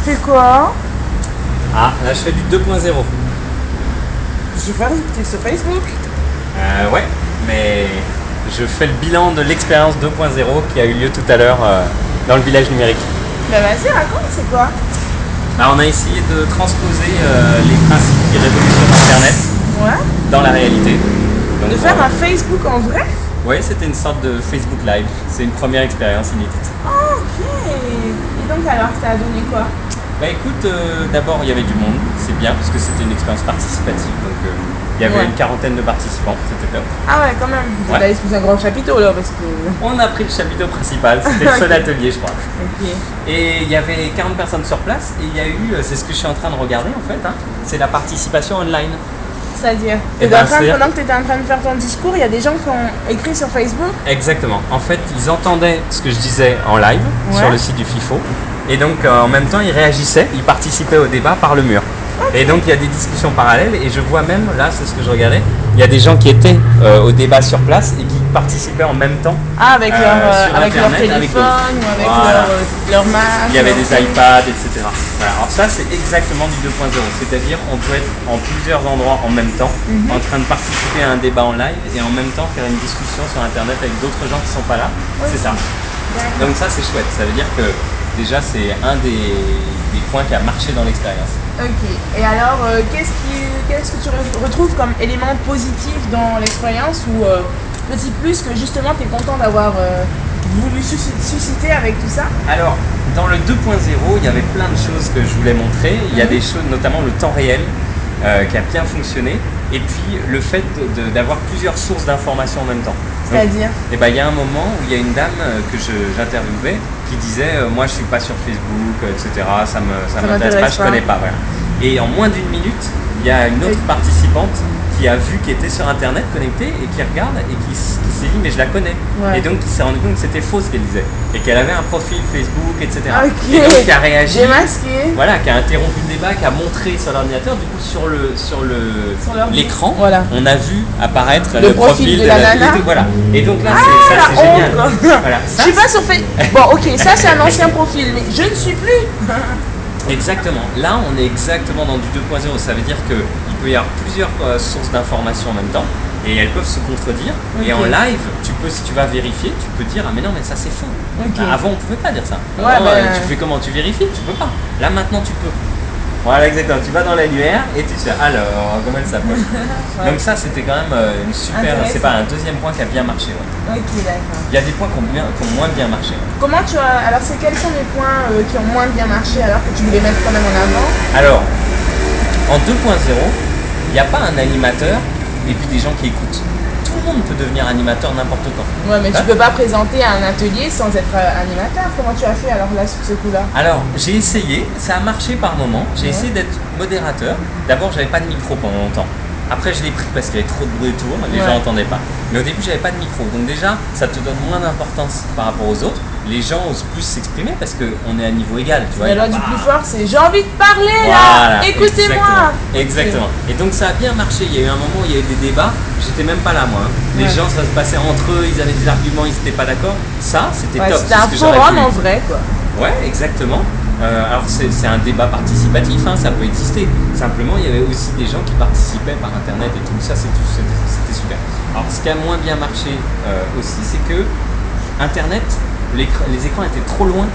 fais quoi? Ah, là je fais du 2.0. T'es sur Facebook? Ouais, mais je fais le bilan de l'expérience 2.0 qui a eu lieu tout à l'heure dans le village numérique. Bah vas-y, raconte, c'est quoi? Bah, on a essayé de transposer les principes qui révolutionnent Internet Ouais. dans la réalité. Donc, De faire un Facebook en vrai? ouais, c'était une sorte de Facebook Live. C'est une première expérience inédite. Ah, ok. Et donc alors, ça a donné quoi? Bah écoute, d'abord il y avait du monde, c'est bien parce que c'était une expérience participative. Donc il y avait une quarantaine de participants, c'était top. Ah ouais, quand même. Vous Ouais. allez sous un grand chapiteau là, parce que... On a pris le chapiteau principal, c'était le seul atelier je crois. Ok. Et il y avait 40 personnes sur place et il y a eu, c'est ce que je suis en train de regarder en fait, c'est la participation online. C'est-à-dire, c'est-à-dire- pendant que tu étais en train de faire ton discours, il y a des gens qui ont écrit sur Facebook. Exactement. En fait, ils entendaient ce que je disais en live sur le site du FIFO. Et donc, en même temps, ils réagissaient, ils participaient au débat par le mur. Et donc, il y a des discussions parallèles. Et je vois même, là, c'est ce que je regardais, il y a des gens qui étaient au débat sur place et qui participaient en même temps. Ah, avec sur leur Internet, avec téléphone ou avec Voilà. leur Mac. Il y avait des iPads, etc. Voilà. Alors ça, c'est exactement du 2.0. C'est-à-dire, on peut être en plusieurs endroits en même temps, en train de participer à un débat en live et en même temps faire une discussion sur Internet avec d'autres gens qui ne sont pas là. C'est ça. Donc ça, c'est chouette. Ça veut dire que déjà, c'est un des points qui a marché dans l'expérience. Ok. Et alors, qu'est-ce que tu retrouves comme élément positif dans l'expérience ou petit plus que justement tu es content d'avoir voulu susciter avec tout ça? Alors, dans le 2.0, il y avait plein de choses que je voulais montrer. Il y a des choses, notamment le temps réel, qui a bien fonctionné. Et puis, le fait d'avoir plusieurs sources d'informations en même temps. C'est-à-dire? Et ben, il y a un moment où il y a une dame que j'interviewais qui disait moi je suis pas sur Facebook, etc. Ça m'intéresse pas, je connais pas. Voilà. Et en moins d'une minute, il y a une autre participante qui a vu qu'elle était sur Internet connectée et qui regarde et qui s'est dit mais je la connais. Ouais. Et donc qui s'est rendu compte que c'était faux ce qu'elle disait et qu'elle avait un profil Facebook, etc. Ok. Et donc qui a réagi. Démasqué. Voilà, qui a interrompu le débat, qui a montré sur l'ordinateur. Du coup sur l'écran, Voilà. on a vu apparaître Le profil de la nana. Voilà. Et donc là, La c'est génial. honte. Voilà. Je suis pas sur Facebook. Bon, ok, ça c'est un ancien profil, mais je ne suis plus. Exactement. Là, on est exactement dans du 2.0. Ça veut dire qu'il peut y avoir plusieurs sources d'informations en même temps et elles peuvent se contredire. Ok. Et en live, si tu vas vérifier, tu peux dire ah mais non mais ça c'est faux. Ok. Avant, on pouvait pas dire ça. Ouais, Avant, ben- tu fais comment? Tu vérifies? Tu peux pas. Là maintenant, tu peux. Voilà, exactement. Tu vas dans l'annuaire et tu sais alors comment elle s'appelle. Ouais. Donc ça, c'était quand même une super. Intéressant. C'est pas un deuxième point qui a bien marché. Ouais. Ok, d'accord. Il y a des points qui ont moins bien marché. Comment tu as. Alors, quels sont les points qui ont moins bien marché alors que tu voulais mettre quand même en avant? Alors, en 2.0, il n'y a pas un animateur et puis des gens qui écoutent. Tout le monde peut devenir animateur n'importe quand. Ouais, mais tu Hein? peux pas présenter un atelier sans être animateur. Comment tu as fait alors là sur ce coup-là? Alors, j'ai essayé, ça a marché par moment. J'ai essayé d'être modérateur. D'abord, j'avais pas de micro pendant longtemps. Après, je l'ai pris parce qu'il y avait trop de bruit autour, les gens n'entendaient pas. Mais au début, j'avais pas de micro. Donc déjà, ça te donne moins d'importance par rapport aux autres. Les gens osent plus s'exprimer parce qu'on est à niveau égal. Tu vois, La loi du plus fort, c'est j'ai envie de parler Voilà, là. Écoutez-moi. Exactement. Et donc ça a bien marché. Il y a eu un moment où il y a eu des débats. J'étais même pas là moi. Les Ouais. gens, ça se passait entre eux. Ils avaient des arguments, ils n'étaient pas d'accord. Ça, c'était Ouais, top. c'était c'est un ce que j'aurais forum voulu. en vrai quoi. Ouais, exactement. Alors c'est un débat participatif, ça peut exister. Simplement, il y avait aussi des gens qui participaient par Internet et tout. Ça, c'était super. Alors ce qui a moins bien marché aussi, c'est que Internet, les écrans étaient trop loin.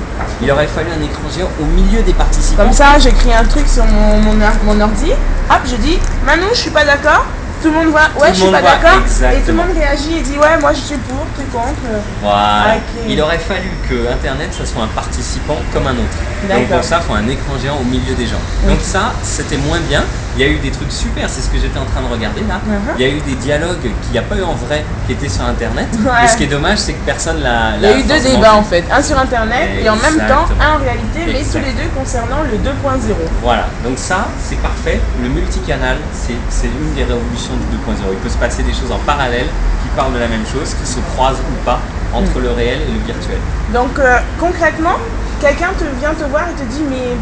Il aurait fallu un écran géant au milieu des participants. Comme ça, j'écris un truc sur mon ordi. Hop, je dis Manon, je suis pas d'accord. Tout le monde voit, ouais, je suis pas d'accord. Et tout le exactement. monde réagit et dit ouais, moi je suis pour, tu contre. Voilà. Ok. Il aurait fallu que Internet, ça soit un participant comme un autre. Donc D'accord. pour ça, il faut un écran géant au milieu des gens. Donc ça, c'était moins bien. Il y a eu des trucs super, c'est ce que j'étais en train de regarder là. Il y a eu des dialogues qu'il n'y a pas eu en vrai qui étaient sur Internet. Ouais. Et ce qui est dommage, c'est que personne l'a. Il y a eu deux débats en fait, un sur internet et en même temps Exactement. un en réalité, mais tous les deux concernant le 2.0. Voilà, donc ça, c'est parfait. Le multicanal, c'est une des révolutions du 2.0. Il peut se passer des choses en parallèle qui parlent de la même chose, qui se croisent ou pas entre le réel et le virtuel. Donc concrètement, quelqu'un vient te voir et te dit mais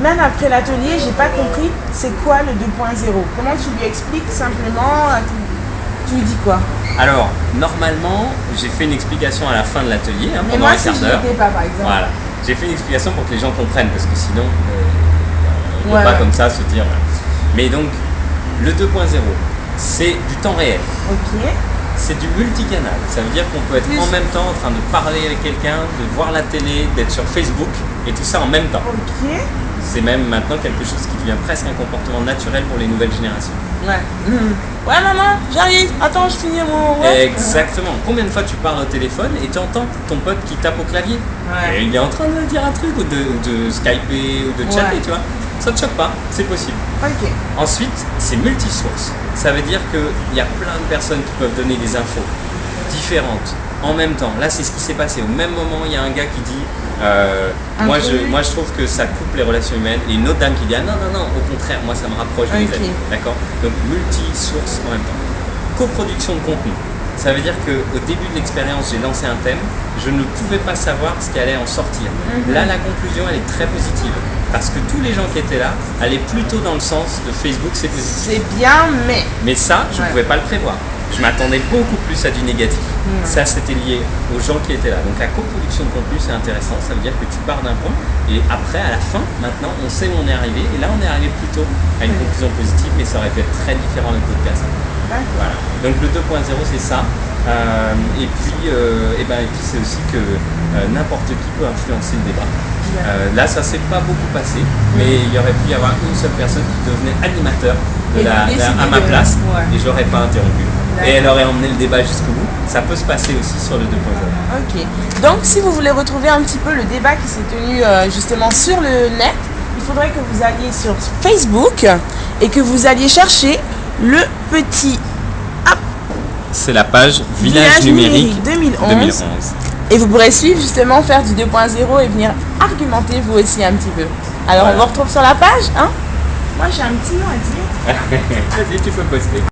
même après l'atelier, j'ai pas compris c'est quoi le 2.0. Comment tu lui expliques simplement tu lui dis quoi? Alors, normalement, j'ai fait une explication à la fin de l'atelier, Mais pendant moi un si quart je d'heure. l'étais pas par exemple. Voilà. J'ai fait une explication pour que les gens comprennent, parce que sinon, on ne peut pas comme ça se dire. Voilà. Mais donc, le 2.0, c'est du temps réel. Ok. C'est du multicanal. Ça veut dire qu'on peut être en même temps en train de parler avec quelqu'un, de voir la télé, d'être sur Facebook, et tout ça en même temps. Ok. C'est même maintenant quelque chose qui devient presque un comportement naturel pour les nouvelles générations. Ouais. Ouais, maman, j'arrive. Attends, je finis mon. Exactement. Combien de fois tu parles au téléphone et tu entends ton pote qui tape au clavier et il est en train de dire un truc ou de skyper ou de chatter, tu vois. Ça ne te choque pas, c'est possible. Ok. Ensuite, c'est multisource. Ça veut dire qu'il y a plein de personnes qui peuvent donner des infos différentes en même temps. Là, c'est ce qui s'est passé. Au même moment, il y a un gars qui dit moi je trouve que ça coupe les relations humaines, et une autre dame qui dit ah non, au contraire, moi ça me rapproche des amis. D'accord. Donc multi-source en même temps. Coproduction de contenu. Ça veut dire qu'au début de l'expérience, j'ai lancé un thème, je ne pouvais pas savoir ce qui allait en sortir. Là, la conclusion, elle est très positive. Parce que tous les gens qui étaient là allaient plutôt dans le sens de Facebook, c'est positif. C'est bien, mais... Mais ça, je ne pouvais pas le prévoir. Je m'attendais beaucoup plus à du négatif. Ça, c'était lié aux gens qui étaient là. Donc la coproduction de contenu, c'est intéressant. Ça veut dire que tu pars d'un point et après, à la fin, maintenant, on sait où on est arrivé. Et là, on est arrivé plutôt à une conclusion positive, mais ça aurait pu être très différent de podcast. Voilà. Donc le 2.0, c'est ça. Et puis c'est aussi que n'importe qui peut influencer le débat. Là, ça s'est pas beaucoup passé, mais il y aurait pu y avoir une seule personne qui devenait animateur à ma place, et je l'aurais pas interrompu. Et elle aurait emmené le débat jusqu'au bout. Ça peut se passer aussi sur le 2.0. Ok. Donc, si vous voulez retrouver un petit peu le débat qui s'est tenu justement sur le net, il faudrait que vous alliez sur Facebook et que vous alliez chercher le petit... C'est la page Village numérique 2011. Et vous pourrez suivre justement, faire du 2.0 et venir argumenter vous aussi un petit peu. Alors on vous retrouve sur la page, hein. Moi j'ai un petit mot à dire. Vas-y, tu peux poster.